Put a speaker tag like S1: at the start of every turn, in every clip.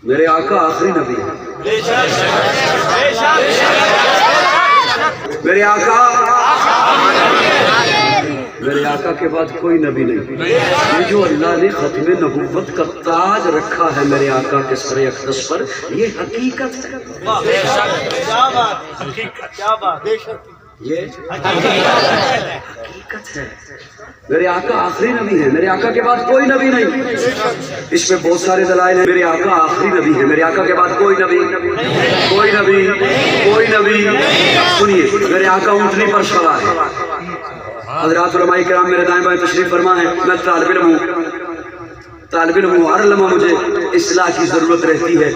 S1: میرے آقا آخری نبی ہے. میرے آقا کے بعد کوئی نبی نہیں. یہ جو اللہ نے ختم نبوت کا تاج رکھا ہے میرے آقا کے سر اقدس پر، یہ حقیقت ہے. یہ حقیقت ہے. میرے آقا آخری نبی ہے. میرے آقا کے بعد کوئی نبی نہیں. اس میں بہت سارے دلائل ہیں. میرے آقا آخری نبی ہے. میرے آقا کے بعد کوئی نبی کوئی نبی. سنیے، میرے آقا اونٹنی پر سوار ہے. حضرات علماء کرام میرے دائیں بائیں تشریف فرما ہے. میں طالب علم ہوں. ہر لمحہ مجھے اصلاح کی ضرورت رہتی ہے.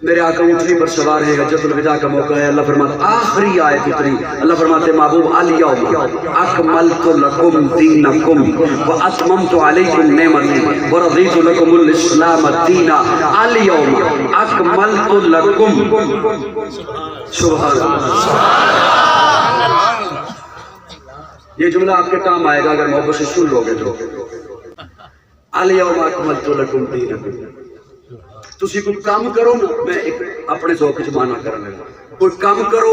S1: میرے آقا اونٹنی پر سوار ہے. حجۃ الوداع کا موقع ہے. اللہ فرماتا آخری آیت اتری. اللہ فرماتے محبوب الیوم اکملت لکم دینکم واتممت علیکم نعمتی ورضیت لکم الاسلام دینا. الیوم اکملت لکم. سبحان اللہ. یہ جملہ آپ کے کام آئے گا اگر محبت سے سن لو گے تو. الیوم اکملت لکم دینکم. تسی کوئی کام کرو نا، میں اپنے ذوق چ مانا کرنے لگا. کوئی کام کرو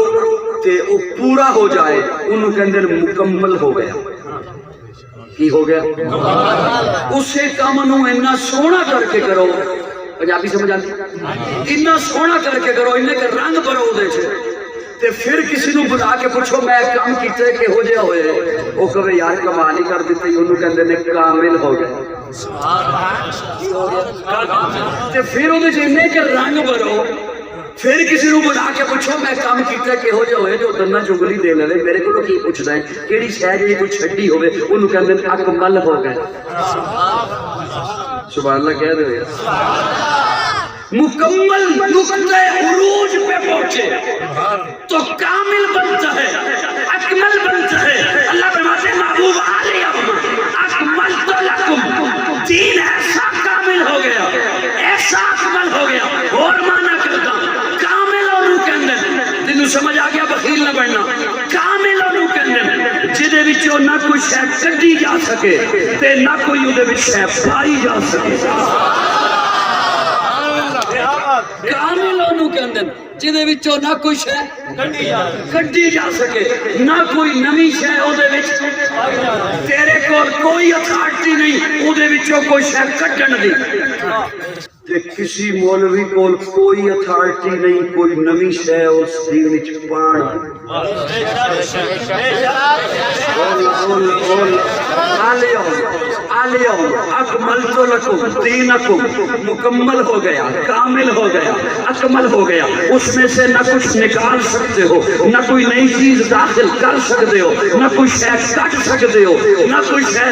S1: تے وہ پورا ہو جائے، انہوں کے اندر مکمل ہو گیا. کی ہو گیا؟ اسے کام نو اتنا سونا کر کے کرو. پنجابی سمجھ آتی؟ اتنا سونا کر کے کرو، انہیں کا رنگ بھرو دے چھے. تے پھر کسی نو بلا کے پوچھو میں کام کیتے کہ ہو جائے ہوئے، وہ کہے یار کمال ہی کر دیتے. انہوں کے اندر کامل ہو گیا. پھر وہ جنہیں کہ رنگ بھرو. پھر کسی نو بلا کے پوچھو میں کام کیتا کہ ہو جائے ہوئے، جو دنہ چنگلی دے لے. میرے کو کی پوچھتا ہے کیڑی شے جی کوئی چھڈی ہوئے، انہوں کے اندر اکمل ہو گئے. سبحان اللہ کہہ رہے ہیں. مکمل نقطۂ عروج پہ پہنچے تو کامل بنتا ہے، اکمل بنتا ہے. اللہ فرماتے ہیں محبوب الیوم اکملت لکم. دین ایسا کامل ہو گیا، ایسا اکمل ہو گیا. اور مانا کرتا کامل اور کے اندر تینوں سمجھ آ گیا، بخیل نہ بننا. کامل اور کے اندر جدے وچوں نہ کوئی شے کڈی جا سکے تے نہ کوئی اودے وچ شے پائی جا سکے. کامل انہوں کے اندر جدے وچوں نہ کوئی شے کڈی جا سکے، نہ کوئی نمی شے اودے وچ. تیرے کول کوئی اتھارٹی نہیں اودے وچوں کوئی شے کڈن دی. تے کسی مولوی کول کوئی اتھارٹی نہیں کوئی نمی شے اس دین وچ پان. الیوم اکملت لکم دینکم. مکمل ہو گیا، کامل ہو گیا، اکمل ہو گیا. اس میں سے نہ کچھ نکال سکتے ہو، نہ کوئی نئی چیز داخل کر سکتے ہو، نہ کوئی شے کٹ سکتے ہو، نہ کوئی شے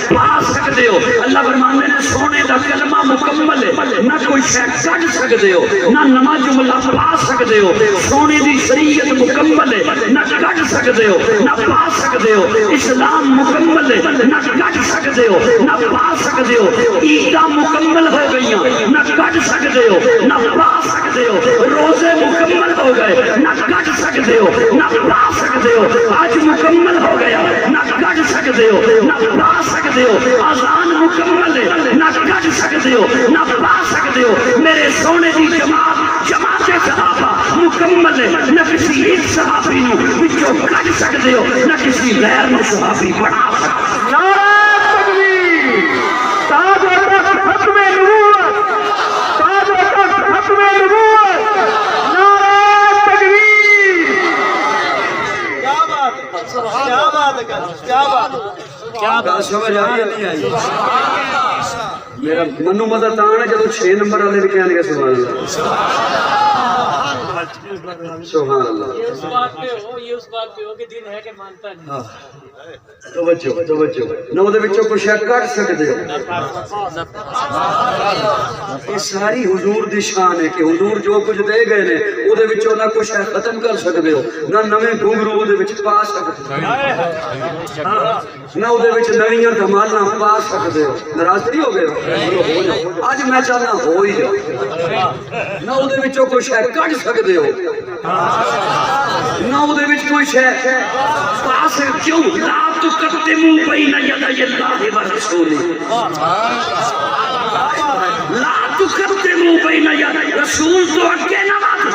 S1: پا سکتے ہو. اللہ فرمانے نے سونے دا کلمہ مکمل ہے، نہ کوئی شے کٹ سکتے ہو، نہ نواں جملہ پا سکتے ہو. سونے دی شریعت مکمل ہے، نہ کٹ سکتے ہو، نہ پا سکتے ہو. اسلام مکمل ہے، نہ کٹ سکتے ہو، نہ پا سکتے ہو. عیداں مکمل ہو گئیاں، نہ کٹ سکتے ہو، نہ پا سکتے ہو. روزے مکمل ہو گئے، نہ کٹ سکتے ہو، نہ پا سکتے ہو. آج مکمل ہو گیا، نہ کٹ سکتے ہو، نہ پا سکتے ہو. اذان مکمل ہے، نہ کٹ سکتے ہو، نہ پا سکتے ہو. میرے سونے کی جماعت صحابہ مکمل ہے، نہ کسی ایک صحابی نو وچوں کٹ سکتے ہو، نہ کسی غیر نو صحابی بنا سکتے ہو.
S2: تاج و تخت ختم نبوت، تاج و تخت ختم نبوت. نعرہ تکبیر. کیا بات، کیا بات، کیا بات.
S1: سمجھ آئی نہیں آئی؟ میرا منو مدد آنا جب 6 نمبر والے بھی کہنے گے سبحان اللہ. سبحان اللہ.
S3: یہ اس بات پہ ہو کہ دین ہے کہ مانتا نہیں.
S1: توجہ نہ وہ بچوں کو شک کر سکتے ہو. یہ ساری حضور دی شان ہے کہ حضور جو کچھ دے گئے نے وہ دے بچوں نہ کچھ ختم کر سکتے ہو، نہ نویں گھنگرو وہ دے بچ پا سکتے ہو، نہ وہ دے بچ نویاں دھمالاں پا سکتے ہو. ناراض نہیں ہو گئے؟ آج میں چاہنا ہو ہی جاؤ. نہ وہ دے بچوں کو شے کٹ سکتے ہو، نہ وہ دے بچ کوئی شے پا سکتے. کیوں؟ لا تقدموا بین یدی اللہ ورسولہ. لا تقدموا رسول تو اگے نہ وات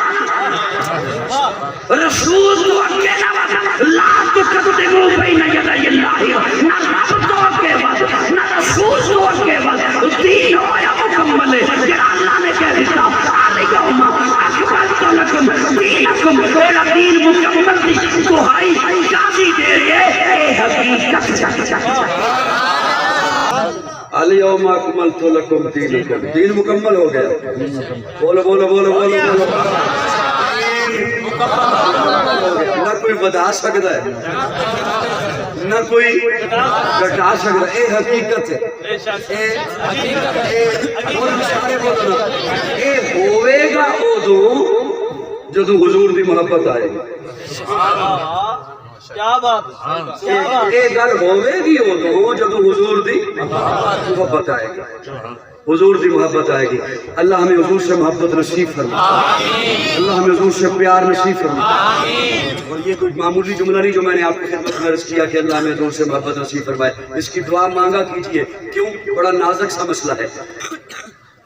S1: رسول تو اگے نہ وات لا تقدموا بین یدی اللہ نہ رب تو اگے وات نہ رسول تو اگے وات دین ہویا مکمل ہے کہ اللہ نے کہہ دیا الیوم اکملت لکم دینکم میرا دین مکمل دی دہائی قاضی دے رہے اے حقیقت
S4: الیوم اکملت لکم دینکم دین مکمل ہو گیا بولو بولو بولو بولو بولو نہ کوئی بتا سکتا ہے نہ کوئی گھٹا سکتا ہے اے حقیقت ہے اے ہوئے گا ادو جدو حضور دی محبت آئے گی
S3: کیا بات
S4: اے گل ہوئے گی ادو جدو حضور دی محبت آئے گی حضور دی محبت آئے گی اللہ ہمیں حضور سے محبت نصیب فرمائے اللہ ہمیں حضور سے پیار نصیب فرمائے اور یہ کوئی معمولی جملہ نہیں جو میں نے آپ کی خدمت میں عرض کیا کہ اللہ ہمیں حضور سے محبت نصیب فرمائے اس کی دعا مانگا کیجئے کیوں بڑا نازک سا مسئلہ ہے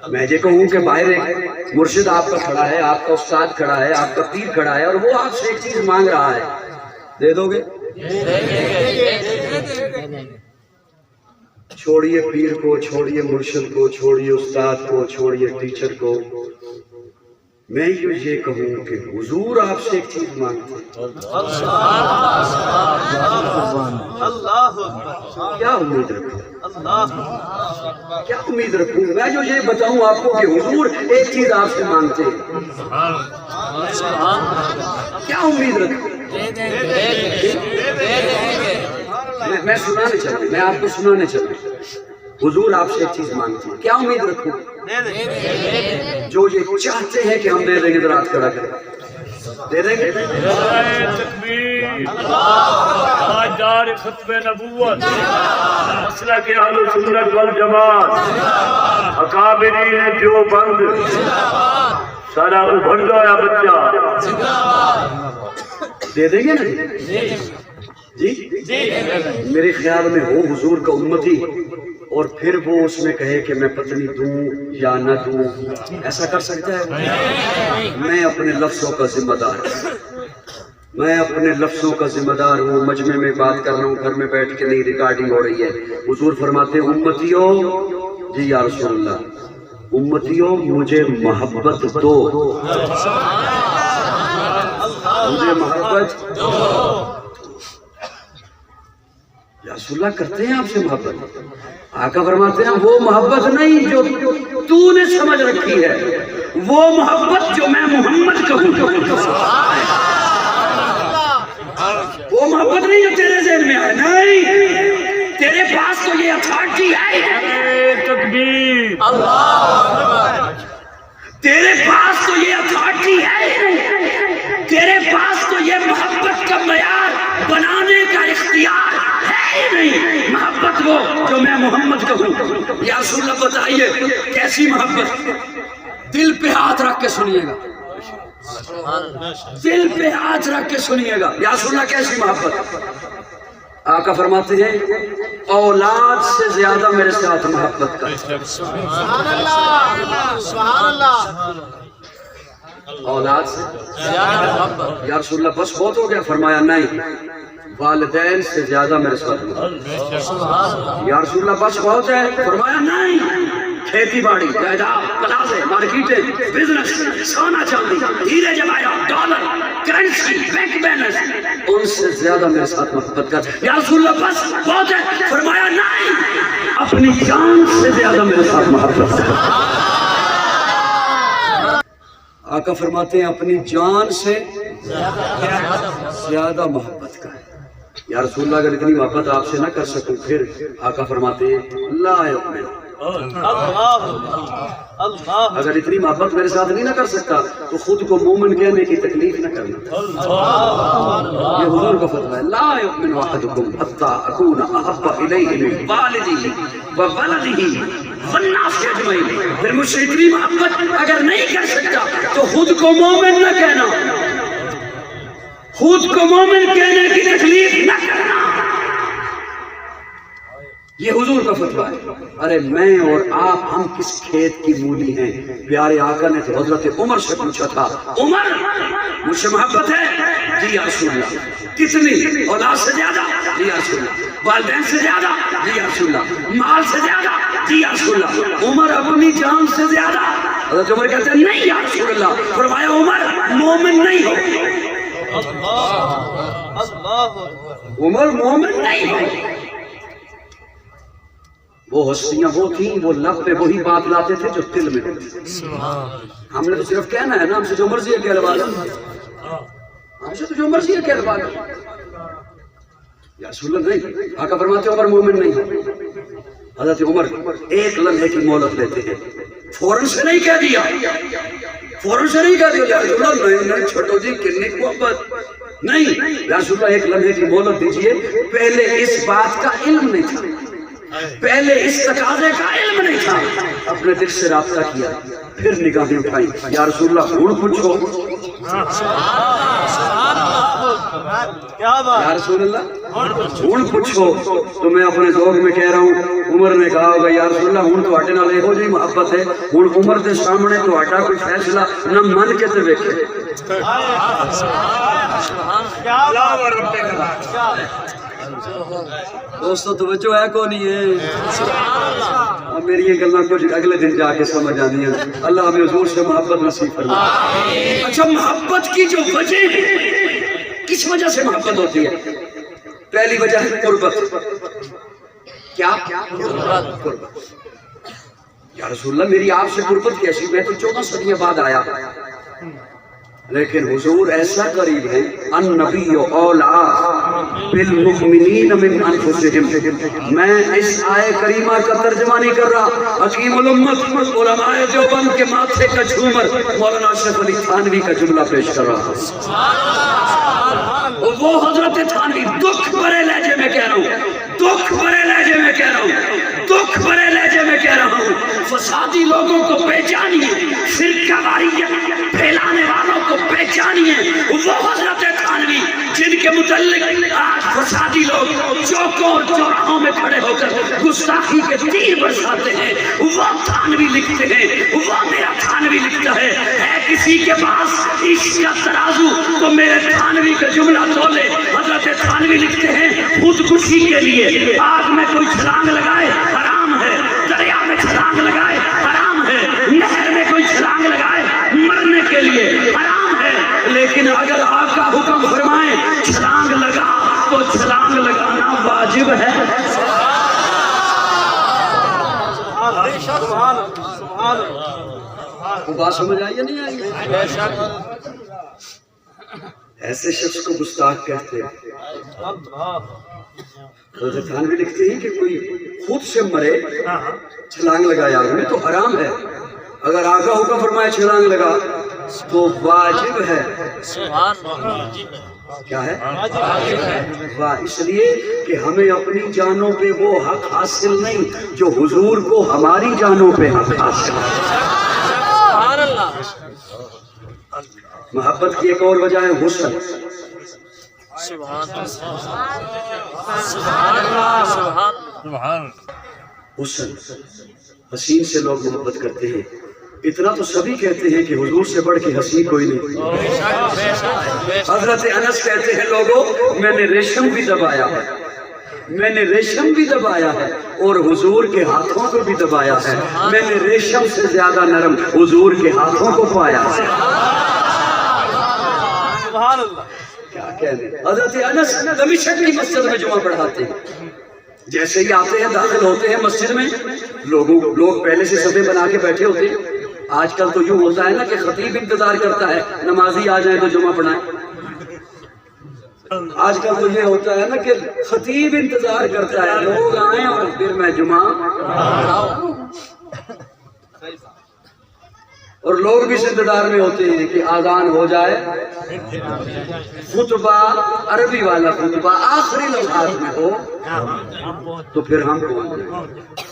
S4: میں یہ کہوں کہ باہر ایک مرشد آپ کا کھڑا ہے آپ کا استاد کھڑا ہے آپ کا پیر کھڑا ہے اور وہ آپ سے ایک چیز مانگ رہا ہے دے دو گے چھوڑیے پیر کو چھوڑیے مرشد کو چھوڑیے استاد کو چھوڑیے ٹیچر کو میں یہ کہوں کہ حضور آپ سے ایک چیز مانگتے ہیں کیا امید رکھوں کیا امید رکھوں میں جو یہ بتاؤں آپ کو کہ حضور ایک چیز آپ سے مانگتے ہیں کیا امید رکھوں میں سنانے چلوں میں آپ کو سنانے چلوں حضور آپ سے ایک چیز مانگتے ہیں کیا امید رکھوں جو یہ چاہتے ہیں کہ ہم دے دیں گے تو رات کھڑا کریں دے دیں گے
S2: تاجدار ختم نبوت مسلک اہل سنت والجماعت اکابرین دیوبند سارا ابھر گیا بچہ
S4: دے دیں گے نا جی میرے خیال میں ہو حضور کا امتی اور پھر وہ اس میں کہے کہ میں پتنی دوں یا نہ دوں ایسا کر سکتا ہے میں اپنے لفظوں کا ذمہ دار ہوں میں اپنے لفظوں کا ذمہ دار ہوں مجمع میں بات کر رہا ہوں گھر میں بیٹھ کے نہیں ریکارڈنگ ہو رہی ہے حضور فرماتے ہیں امتیوں جی یا رسول اللہ امتیوں مجھے محبت دو مجھے محبت یا رسول اللہ کرتے ہیں آپ سے محبت آقا فرماتے ہیں وہ محبت نہیں جو تو نے سمجھ رکھی ہے وہ محبت جو میں محمد کہوں وہ محبت نہیں جو تیرے ذہن میں ہے نہیں تیرے پاس تو یہ اتھارٹی ہے
S2: تکبیر
S1: تیرے پاس تو یہ اتھارٹی ہے تیرے پاس تو یہ محبت کا معیار بنانے کا اختیار ہے ہی نہیں محبت وہ جو میں محمد کہوں یا رسول اللہ بتائیے کیسی محبت دل پہ ہاتھ رکھ کے سنیے گا دل پہ ہاتھ رکھ کے سنیے گا یا رسول اللہ کیسی محبت آقا فرماتے ہیں اولاد سے زیادہ میرے ساتھ محبت کا
S3: سبحان اللہ سبحان اللہ
S1: اولاد سے یا رسول اللہ بس بہت ہو گیا فرمایا نہیں والدین سے زیادہ میرے ساتھ یا رسول اللہ بس بہت ہے فرمایا نہیں کھیتی باڑی جائیداد پلازے مارکیٹیں بزنس سونا چاندی ہیرے جواہرات ڈالر کرنسی بینک بیلنس ان سے زیادہ میرے ساتھ محبت کر یا رسول اللہ بس بہت ہے فرمایا نہیں اپنی جان سے زیادہ میرے ساتھ محبت کر آقا فرماتے ہیں اپنی جان سے زیادہ محبت کا یا رسول اللہ اگر اتنی محبت آپ سے نہ کر سکوں پھر آقا فرماتے ہیں لا یؤمن اگر اتنی محبت میرے ساتھ نہیں نہ کر سکتا تو خود کو مومن کہنے کی تکلیف نہ کرنا یہ حضور کا فتویٰ ہے لا یؤمن احدکم حتی اکون احب الیہ من والدہ وولدہ والناس اجمعین پھر مجھ سے اتنی محبت اگر نہیں کر سکتا تو خود کو مومن نہ کہنا خود کو مومن کہنے کی تکلیف نہ کرنا
S4: یہ حضور کا فتویٰ ہے. ارے میں اور آپ ہم کس کھیت کی مولی ہیں؟ پیارے آقا نے تو حضرت عمر سے پوچھا تھا, عمر مجھ سے محبت ہے؟ جی یا رسول اللہ. کتنی؟ اولاد سے زیادہ؟ جی یا رسول اللہ. والدین سے زیادہ؟ جی یا رسول اللہ. مال سے زیادہ؟ جی یا رسول اللہ. عمر اپنی جان سے زیادہ؟ حضرت عمر کہتے ہیں نہیں یا رسول اللہ. فرمایا عمر مومن نہیں ہو. عمر مومن نہیں ہو. وہ ہستیاں وہ تھیں, وہ لب پہ وہی بات لاتے تھے جو دل میں ہوتی. ہم نے تو صرف کہنا ہے نا, ہم سے جو مرضی ہے کہلوا لو, ہم سے تو جو مرضی ہے کہلوا لو. یا رسول اللہ نہیں. آقا فرماتے عمر مومن نہیں. حضرت عمر ایک لمحے کی مہلت لیتے ہیں, فوراً سے نہیں کہہ دیا, فوراً سے نہیں کہہ دیا یا رسول اللہ نہیں چھوٹو جی کتنی محبت نہیں. یا رسول اللہ ایک لمحے کی مہلت دیجئے. پہلے اس بات کا علم نہیں تھا, پہلے اس تقاضے کا علم نہیں تھا. اپنے دل سے رابطہ کیا, پھر نگاہیں اٹھائیں. یا رسول اللہ ہوں پوچھو. یا رسول اللہ ہوں پوچھو. تو میں اپنے ذوق میں کہہ رہا ہوں, عمر نے کہا ہوگا یا رسول اللہ ہوں تواڈے نال ایہو جی محبت ہے, ہوں عمر دے سامنے تواڈا کوئی فیصلہ نہ من کے تے ویکھے. دوستو توجہ ہے کو نہیں ہے؟ میری یہ گلاں کچھ اگلے دن جا کے سمجھ آنی ہیں. اللہ ہمیں حضور سے محبت نصیب فرمائے. اچھا محبت کی جو وجہ ہے, کس وجہ سے محبت ہوتی ہے؟ پہلی وجہ ہے قربت. کیا؟ قربت. یا رسول اللہ میری آپ سے قربت کیسی؟ میں تو 14 صدیاں بعد آیا, لیکن حضور ایسا قریب ہے. النبی اولا بالمؤمنین من انفسہم. میں اس آئے کریمہ کا ترجمہ نہیں کر رہا, حکیم الامت علماء دیوبند کے ماتھے کا جھومر مولانا اشرف علی تھانوی کا جملہ پیش کر رہا ہوں. وہ حضرت تھانوی دکھ بھرے لہجے میں کہہ رہا ہوں, دکھ بھرے لہجے میں کہہ رہا ہوں, دکھ بھرے لہجے میں کہہ رہا ہوں. فسادی لوگوں کو پہچانیے, فرقہ واریت پھیلانے والوں کو پہچانیے. وہ حضرت تھانوی جن کے متعلق آج فسادی لوگ چوکوں اور چوراہوں میں کھڑے ہو کر گستاخی کے تیر برساتے ہیں, وہ تھانوی لکھتے ہیں, وہ میرا تھانوی لکھتا ہے کسی کے پاس عشق کا ترازو تو میرے تھانوی کا جملہ تولے. حضرت تھانوی لکھتے ہیں خودکشی کے لیے آگ میں کوئی چھلانگ لگائے حرام ہے, دریا میں چھلانگ لگائے حرام ہے, نہر میں کوئی چھلانگ لگائے مرنے کے لیے حرام ہے. لیکن اگر آقا حکم فرمائے چھلانگ لگا تو چھلانگ لگانا واجب ہے. وہ بات سمجھ آئی یا نہیں آئی؟ ایسے شخص کو گستاخ کہتے ہیں. حضرت تھانوی لکھتے ہیں کہ کوئی خود سے مرے چھلانگ لگائے آگ میں تو حرام ہے, اگر آقا حکم فرمائے چھلانگ لگا تو واجب ہے. کیا ہے؟ اس لیے کہ ہمیں اپنی جانوں پہ وہ حق حاصل نہیں جو حضور کو ہماری جانوں پہ حق حاصل ہے. محبت کی ایک اور وجہ ہے حسن. حسن, حسین سے لوگ محبت کرتے ہیں. اتنا تو سبھی کہتے ہیں کہ حضور سے بڑھ کے حسین کوئی نہیں. حضرت انس کہتے ہیں لوگوں میں نے ریشم بھی دبایا ہے, میں نے ریشم بھی دبایا ہے اور حضور کے ہاتھوں کو بھی دبایا ہے. میں نے ریشم سے زیادہ نرم حضور کے ہاتھوں کو پایا ہے. کیا کہنے. حضرت انس دمشق کی مسجد میں جمعہ پڑھاتے ہیں. جیسے ہی آتے ہیں داخل ہوتے ہیں مسجد میں, لوگ پہلے سے صفیں بنا کے بیٹھے ہوتے ہیں. آج کل تو یوں ہوتا ہے نا کہ خطیب انتظار کرتا ہے نمازی آ جائیں تو جمعہ پڑھائیں. آج کل تو یہ ہوتا ہے نا کہ خطیب انتظار کرتا ہے لوگ آئیں اور پھر میں جمعہ پڑھاؤں. اور لوگ بھی انتظار میں ہوتے ہیں کہ آذان ہو جائے, خطبہ عربی والا خطبہ آخری لمحات میں ہو تو پھر ہم پہنچ جائیں.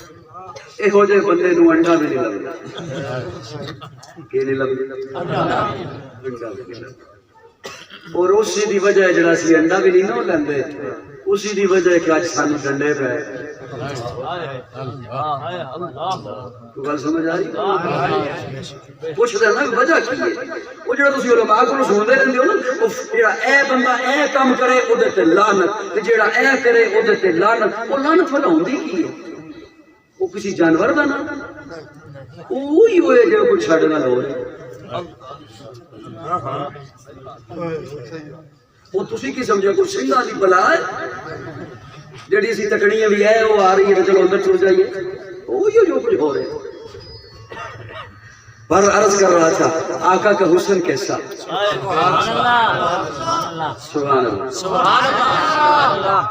S4: اے ہو جائے بندے نو انڈا بھی نہیں لگتا. کہ نہیں لگتا انڈا بھی نہیں لگتا. اور اسی دی وجہ ہے جڑا سی انڈا بھی نہیں نہ لیندے اسی دی وجہ ہے کہ اج سانو ڈنڈے پے گل سمجھ آئی پوچھ رہے نا وجہ کی ہے وہ جڑا تسی علماء کو سنتے رہندے ہو نا وہ جڑا اے بندہ اے کام کرے اودے تے لعنت تے جڑا اے کرے اودے تے لعنت وہ لعنت والا ہوندی کی ہے وہ کسی جانور دا نا وہی ہوئے جو کوئی چھڈ نہ لو وہ تسی کی سمجھے کوئی سنگھا دی بلا ہے جڑی سی تکڑیاں بھی ہے وہ آ رہی ہے چلو اندر چل جائیے وہی جو کچھ ہو رہے پر عرض کر رہا تھا آقا کا حسن کیسا سبحان اللہ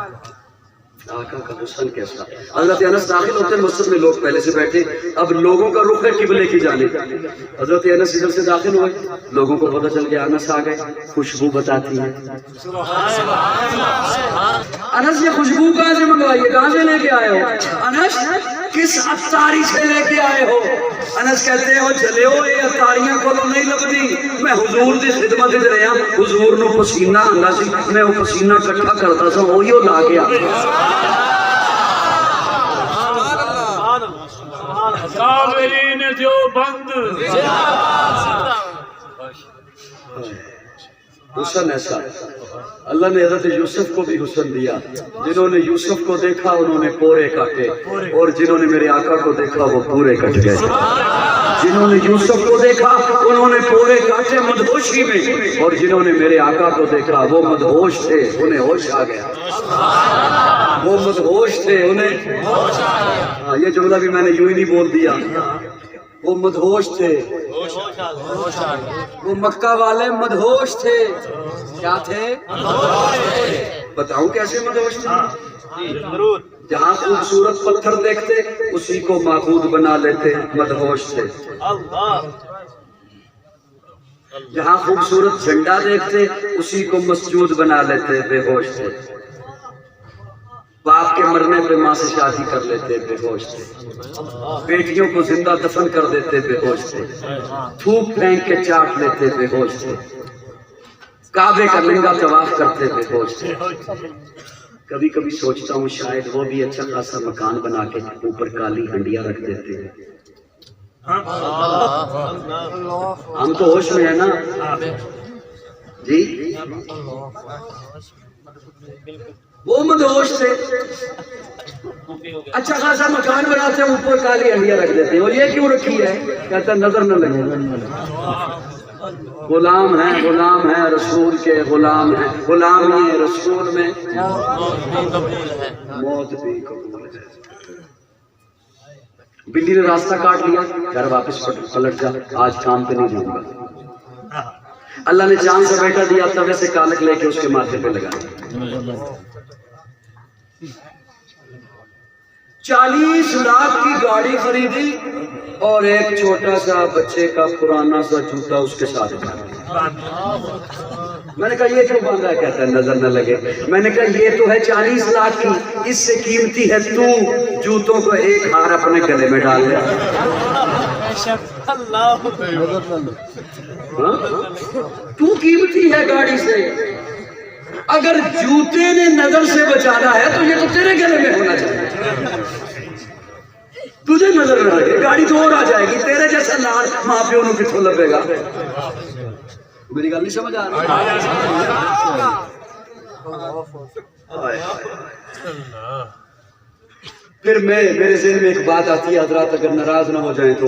S4: آقا کا حسن کیسا حضرت انس داخل ہوتے ہیں مسجد میں لوگ پہلے سے بیٹھے اب لوگوں کا رخ ہے قبلے کی جانب حضرت انس ادھر سے داخل ہوئے لوگوں کو پتہ چل گیا انس آ گئے خوشبو بتاتی ہے انس یہ خوشبو کہاں سے منگوائیے کہاں سے لے کے آئے ہو انس کس عطاری سے لے کے آئے ہو انس کہتے ہو چلے ہو یہ عطاریاں کو نہیں لگتی میں حضور دی خدمت وچ رہیا حضور نو پسینہ آندا سی میں وہ پسینہ اکٹھا کرتا سا وہی لا کے آ
S2: اکابرین دیوبند
S4: حسن ایسا اللہ نے حضرت یوسف کو بھی حسن دیا جنہوں نے یوسف کو دیکھا انہوں نے پورے کاٹے اور جنہوں نے میرے آقا کو دیکھا وہ پورے کٹ گئے جنہوں نے یوسف کو دیکھا انہوں نے پورے کاٹے مدہوشی میں اور جنہوں نے میرے آقا کو دیکھا وہ مدہوش تھے انہیں ہوش آ گیا وہ مدہوش تھے انہیں یہ جملہ بھی میں نے یوں ہی نہیں بول دیا وہ مدہوش تھے وہ مکہ والے مدہوش تھے کیا تھے بتاؤں کیسے مدہوش تھے جہاں خوبصورت پتھر دیکھتے اسی کو معبود بنا لیتے مدہوش تھے جہاں خوبصورت جھنڈا دیکھتے اسی کو مسجود بنا لیتے بے ہوش تھے باپ کے مرنے پہ ماں سے شادی کر لیتے بے ہوش تھے بیٹیوں کو زندہ دفن کر دیتے بے ہوش تھے تھوک پھینک کے چاٹ لیتے بے ہوش تھے کعبے کا ننگا طواف کرتے بے ہوش تھے کبھی کبھی سوچتا ہوں شاید وہ بھی اچھا خاصا مکان بنا کے اوپر کالی ہنڈیاں رکھ دیتے ہیں ہم تو ہوش میں ہیں نا جی وہ مدہوش تھے اچھا خاصا مکان بناتے ہیں اوپر کالی ہنڈیاں رکھ دیتے ہیں اور یہ کیوں رکھی ہے کہتا ہے نظر نہ لگے غلام ہیں رسول کے غلام ہیں غلامی رسول میں موت بھی قبول ہے بلی نے راستہ کاٹ لیا گھر واپس پلٹ جا آج کام پہ نہیں جاؤں گا اللہ نے چاند سے بیٹا دیا توے سے کالک لے کے اس کے ماتھے پہ لگا 40 لاکھ کی گاڑی خریدی اور ایک چھوٹا سا بچے کا پرانا سا جوتا اس کے ساتھ میں نے کہا یہ کیوں باندھا ہے کہتا ہے نظر نہ لگے میں نے کہا یہ تو ہے 40 لاکھ کی اس سے قیمتی ہے تو جوتوں کو ایک ہار اپنے گلے میں ڈال دے تو قیمتی ہے گاڑی سے اگر جوتے نے نظر سے بچانا ہے تو یہ تو تیرے گلے میں ہونا چاہیے تجھے نظر نہ لگے گاڑی تو اور آ جائے گی تیرے جیسا لال ماں پیو نو کتوں لگے گا میری گل نہیں سمجھ آ رہی پھر میرے ذہن میں ایک بات آتی ہے حضرات اگر ناراض نہ ہو جائیں تو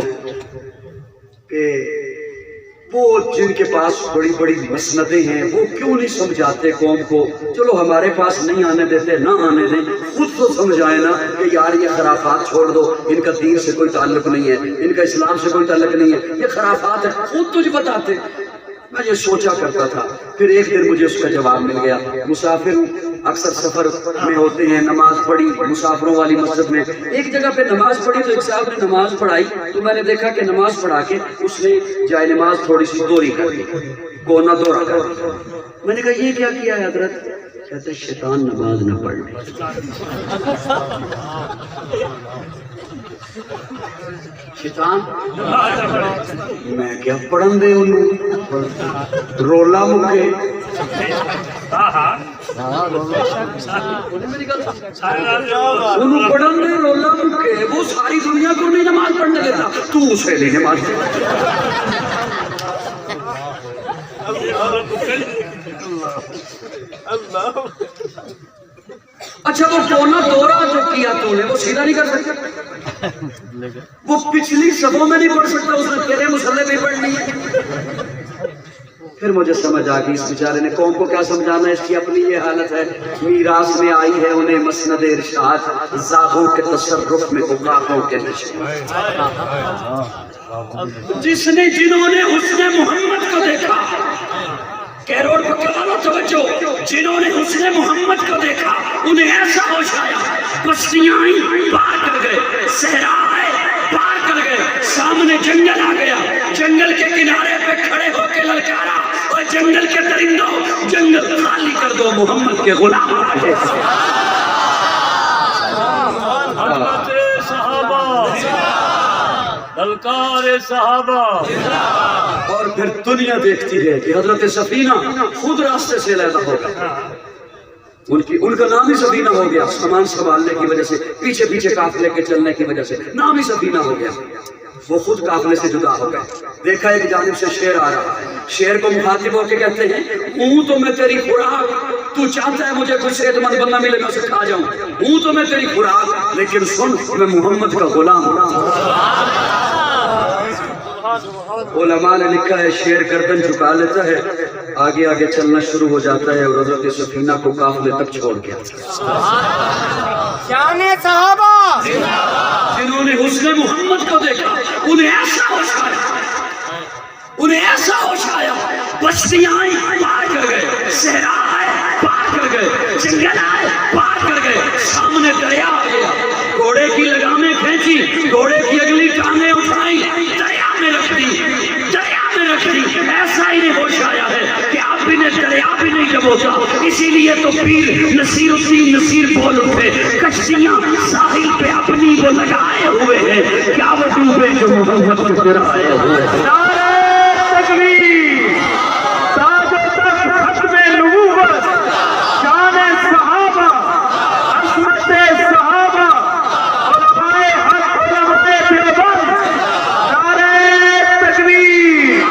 S4: کہ وہ جن کے پاس بڑی بڑی مسندیں ہیں وہ کیوں نہیں سمجھاتے قوم کو چلو ہمارے پاس نہیں آنے دیتے نہ آنے دیں خود تو سمجھائے نا کہ یار یہ خرافات چھوڑ دو ان کا دین سے کوئی تعلق نہیں ہے ان کا اسلام سے کوئی تعلق نہیں ہے یہ خرافات ہے خود تجھ بتاتے میں یہ سوچا کرتا تھا پھر ایک دن مجھے اس کا جواب مل گیا مسافر اکثر سفر میں ہوتے ہیں نماز پڑھی مسافروں والی مسجد میں ایک جگہ پہ نماز پڑھی تو ایک صاحب نے نماز پڑھائی تو میں نے دیکھا کہ نماز پڑھا کے اس نے جائے نماز تھوڑی سی دوری کر دی کونا دورہ کر دی میں نے کہا یہ کیا کیا ہے حضرت کہتے شیطان نماز نہ پڑھ لے شیطان میں کیا پڑھن دے انہوں رولا مکے
S2: ہاں ہاں
S4: انہوں پڑھنے رولا مکے وہ ساری دنیا کو نہیں نماز پڑھنے دیتا تو اسے نہیں نماز اچھا وہ پونا دورہ جو کیا تو نے وہ سیدھا نہیں کر سکتا وہ پچھلی صفوں میں نہیں پڑھ سکتا اس نے تیرے مسلح بھی پڑھنی ہے پھر مجھے سمجھ آ گئی اس بیچارے نے قوم کو کیا سمجھانا ہے اس کی اپنی یہ حالت ہے میراث میں آئی ہے انہیں مسند ارشاد زاغوں کے تصرف میں عقاقوں کے نشے جس نے جنہوں نے حسن محمد کو دیکھا کیروڑ کو کہا توجہ جنہوں نے حسن محمد کو دیکھا انہیں ایسا ہوش آیا بستیاں پار کر گئے صحرا پار کر گئے سامنے جنگل آ گیا جنگل کے کنارے پہ کھڑے ہو کے للکارا اور جنگل کے درندوں جنگل خالی کر دو محمد کے غلام آگے
S2: حضرت صحابہ للکار صحابہ
S4: اور پھر دنیا دیکھتی ہے کہ حضرت سفینہ خود راستے سے علیحدہ ہوگا ان کا نام ہی سفینہ ہو گیا سامان سنبھالنے کی وجہ سے پیچھے پیچھے قافلے کے چلنے کی وجہ سے نام ہی سفینہ ہو گیا وہ خود قافلے سے جدا ہو گئے دیکھا ایک جانب سے شیر آ رہا ہے شیر کو مخاطب ہو کے کہتے ہیں ہوں تو میں تیری خوراک تو چاہتا ہے مجھے کچھ صحت مند بندہ ملے میں اسے کھا جاؤں ہوں تو میں تیری خوراک لیکن سن میں محمد کا غلام ہوں علماء نے لکھا ہے شیر گردن جھکا لیتا ہے آگے آگے چلنا شروع ہو جاتا ہے اور حضرت سفینہ کو قافلے تک چھوڑ گیا
S5: شان صحابہ
S4: جنہوں نے حسن محمد کو دیکھا انہیں ایسا ہوش آیا بستیاں پار کر گئے صحرا پار کر گئے جنگل پار کر گئے سامنے دریا آ گیا گھوڑے کی لگامیں کھینچی گھوڑے کی اگلی ٹانگیں اٹھائی دریا میں رکھ دی ایسا ہی نہیں ہوش آیا ہے کہ آپ بھی نے دریا بھی نہیں ڈبوتا اسی لیے تو پیر نصیر الدین نصیر بول اٹھے کشتیاں ساحل پہ اپنی وہ لگائے ہوئے ہیں کیا وہ ڈوبے جو محمد کو گرائے ہوئے ہیں
S5: تکبیر تاج و تخت ختم نبوت شان صحابہ عظمت صحابہ علماء حق علماء دیوبند نعرہ تکبیر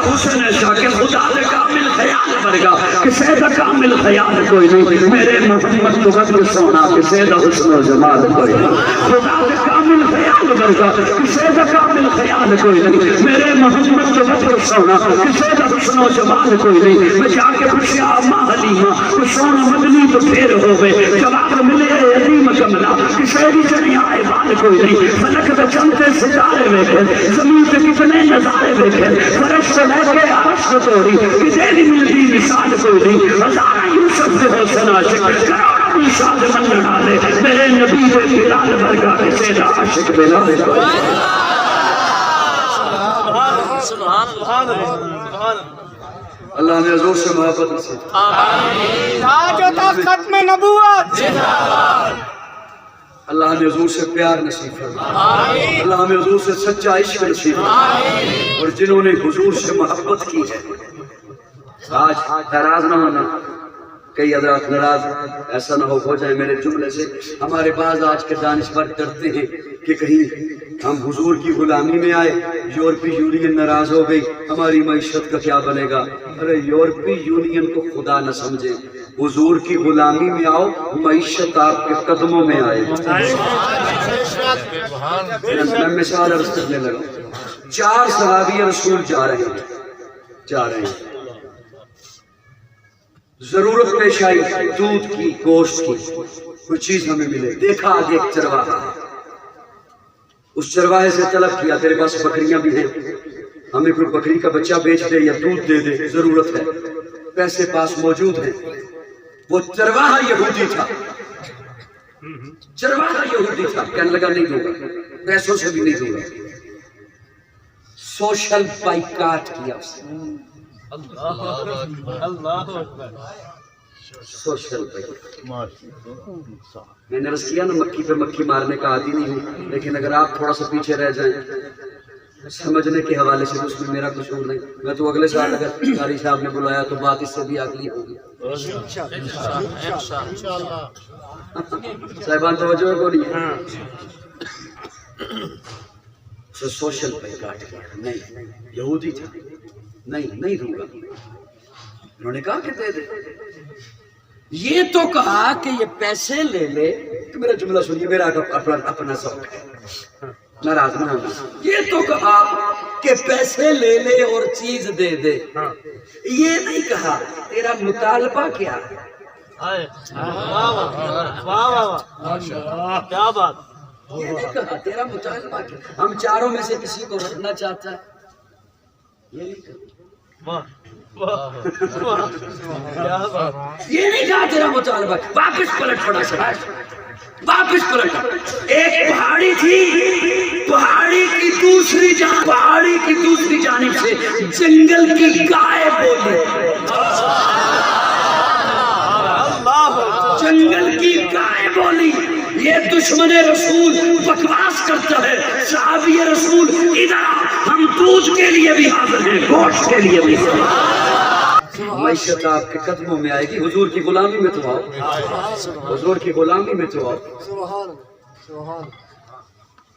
S4: حسن ایسا کہ خدا نے کامل خیال برگا کہ سیدہ کامل خیال کوئی نہیں میرے محمد تو غد سونا کہ سیدہ حسن و جمال کوئی نہیں خدا نے کامل خیال برگا کہ سیدہ کامل خیال کوئی نہیں میرے محمد تو غد سونا کہ سیدہ حسن و جمال کوئی نہیں میں جا کے پوچھا اما حلیمہ کہ سونا مدنی تو پھر ہو گئے جواب ملے عظیم کملا کہ شہری چڑیا بال کوئی نہیں فلک پہ چمتے ستارے بیٹھے زمین پہ کتنے نظارے بیٹھے فرش سے لے کے عرش کو توڑی کہ دہلی ملتی مثال کوئی نہیں ہزارہ یوسف سے حسن عاشق کروڑوں مثال من ڈالے میرے نبی کے بلال برگا کے سیدہ عاشق بلال کوئی اللہ نے حضور سے محبت نصیب
S5: تاج و تخت ختم نبوت
S4: اللہ ہمیں حضور سے پیار نصیب فرمائے اللہ ہمیں حضور سے سچا عشق نصیب فرمائے اور جنہوں نے حضور سے محبت کی ہے آج ناراض نہ ہونا کئی حضرات ناراض ایسا نہ ہو جائے میرے جملے سے ہمارے بعض آج کے دانشور ڈرتے ہیں کہ کہیں ہم حضور کی غلامی میں آئے یورپی یونین ناراض ہو گئی ہماری معیشت کا کیا بنے گا ارے یورپی یونین کو خدا نہ سمجھے حضور کی غلامی میں آؤ معیشت آپ کے قدموں میں آئے میں مثال عرض کرنے لگا 4 صحابی رسول جا رہے ہیں ضرورت پیش آئی دودھ کی گوشت کی کوئی چیز ہمیں ملے دیکھا آگے ایک چرواہا اس چرواہے سے طلب کیا تیرے پاس بکریاں بھی ہیں ہمیں کوئی بکری کا بچہ بیچ دے یا دودھ دے دے ضرورت ہے پیسے پاس موجود ہیں وہ چرواہا یہودی تھا کہنے لگا نہیں دوں گا پیسوں سے بھی نہیں دوں گا سوشل بائیکاٹ کیا اس نے سوشل میں نے عرض کیا نا مکھی پہ مکھی مارنے کا عادی نہیں ہوں لیکن اگر آپ تھوڑا سا پیچھے رہ جائیں سمجھنے کے حوالے سے اس میں میرا قصور نہیں. میں تو اگلے سال اگر قاری صاحب نے بلایا تو بات اس سے بھی اگلی ہوگی. صاحبان توجہ کو نہیں سوشل پہ کاٹ گیا. نہیں یہودی تھا, نہیں دوں گا. انہوں نے کہا کہ دے دے. یہ تو کہا کہ یہ پیسے لے لے. کہ میرا جملہ سنیے, میرا اپنا ذوق ہے, ناراض نہ ہونا. یہ تو کہا کہ پیسے لے لے اور چیز دے دے. یہ نہیں کہا تیرا مطالبہ کیا ہے.
S3: کیا بات.
S4: یہ نہیں کہا تیرا مطالبہ کیا. ہم چاروں میں سے کسی کو رکھنا چاہتا ہے, یہ نہیں کہا. یہ نہیں کہا تیرا مطالبہ. واپس پلٹ پڑا سر, واپس پلٹ. ایک پہاڑی تھی, پہاڑی کی دوسری جانب سے جنگل کی گائے بولی. جنگل کی گائے بولی. یہ دشمن رسول بکواس کرتا ہے. صحابی رسول ادھر ہم دودھ کے لیے بھی حاضر ہیں, گوشت کے لیے بھی. معیشت آپ کے قدموں میں آئے گی. حضور کی غلامی میں تو آؤ, حضور کی غلامی میں تو آؤ.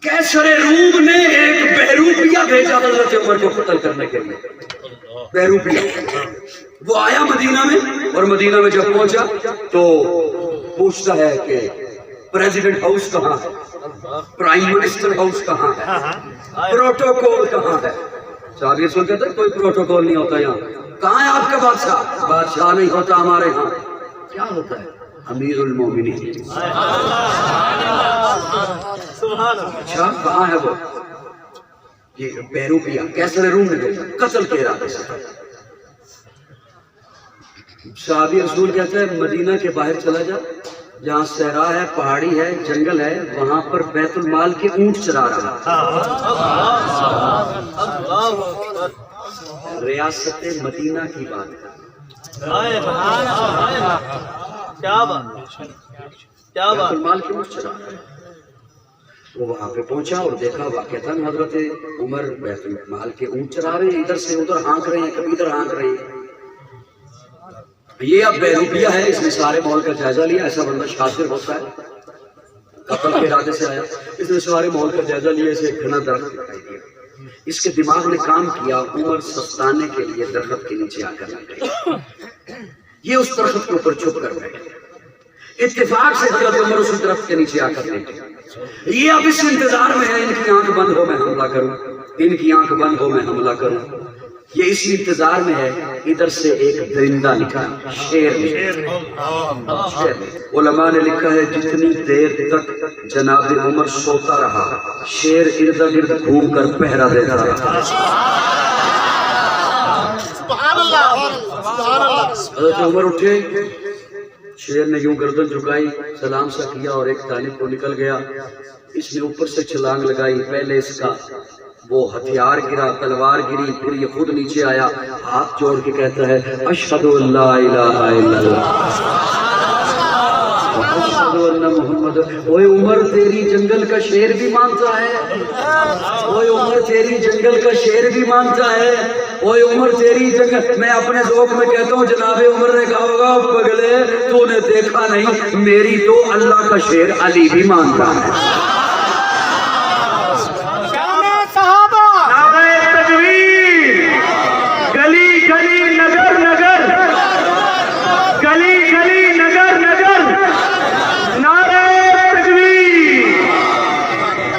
S4: کیسر روم نے ایک بہروپیہ بھیجا حضرت عمر کو قتل کرنے کے لیے. بہروپیہ وہ آیا مدینہ میں, اور مدینہ میں جب پہنچا تو پوچھتا ہے کہ پریزیڈنٹ ہاؤس کہاں ہے, پرائم منسٹر ہاؤس کہاں ہے, پروٹوکول کہاں ہے. صحابی رسول کہتے ہیں کوئی پروٹوکول نہیں ہوتا یہاں. کہاں ہے آپ کا بادشاہ؟ بادشاہ نہیں ہوتا ہمارے ہاں. کیا ہوتا ہے؟ امیر المومنین. اچھا کہاں ہے وہ؟ یہ بہروپیہ کیسر روم نے قتل کے ارادے سے. صحابی رسول کہتے ہیں مدینہ کے باہر چلا جا, جہاں صحرا ہے, پہاڑی ہے, جنگل ہے, وہاں پر بیت المال کے اونٹ چرا رہا. ریاست مدینہ کی بات کر, بیت المال کے اونٹ چرا رہا. وہ وہاں پہ پہنچا اور دیکھا واقعتاً حضرت عمر بیت المال کے اونٹ چرا رہے ہیں, ادھر سے ادھر ہانک رہے ہیں, کبھی ادھر ہانک رہے ہیں. یہ اب بہروپیہ ہے, اس نے سارے ماحول کا جائزہ لیا. ایسا بندہ شاطر ہوتا ہے, قتل کے ارادے سے آیا, اس نے سارے ماحول کا جائزہ لیا. اسے ایک گھنا درخت دکھائی دیا, اس کے دماغ نے کام کیا, عمر سستانے کے لیے درخت کے نیچے آ کر لگ گئی. یہ اس درخت کے اوپر چھپ کر بیٹھے. اتفاق سے حضرت عمر اس درخت کے نیچے آ کر بیٹھے. یہ اب اس انتظار میں ہے ان کی آنکھ بند ہو میں حملہ کروں, ان کی آنکھ بند ہو میں حملہ کروں. یہ اس انتظار میں ہے. ادھر سے ایک درندہ لکھا, شیر. علماء نے لکھا ہے جتنی دیر تک جناب عمر سوتا رہا, شیر ارد گرد گھوم کر پہرا دیتا رہا. حضرت عمر اٹھے, شیر نے یوں گردن جھکائی, سلام سا کیا اور ایک طالب کو نکل گیا. اس نے اوپر سے چھلانگ لگائی. پہلے اس کا وہ ہتھیار گرا, تلوار گری, پھر یہ خود نیچے آیا, ہاتھ جوڑ کے کہتا ہے اشہد ان لا الہ الا اللہ اشہد ان محمد. اوے عمر تیری جنگل کا شیر بھی مانتا ہے, اوے عمر تیری جنگل کا شیر بھی مانتا ہے, اوے عمر تیری جنگل. میں اپنے ذوق میں کہتا ہوں جناب عمر نے کہا ہوگا پگلے تو نے دیکھا نہیں, میری تو اللہ کا شیر علی بھی مانتا ہے.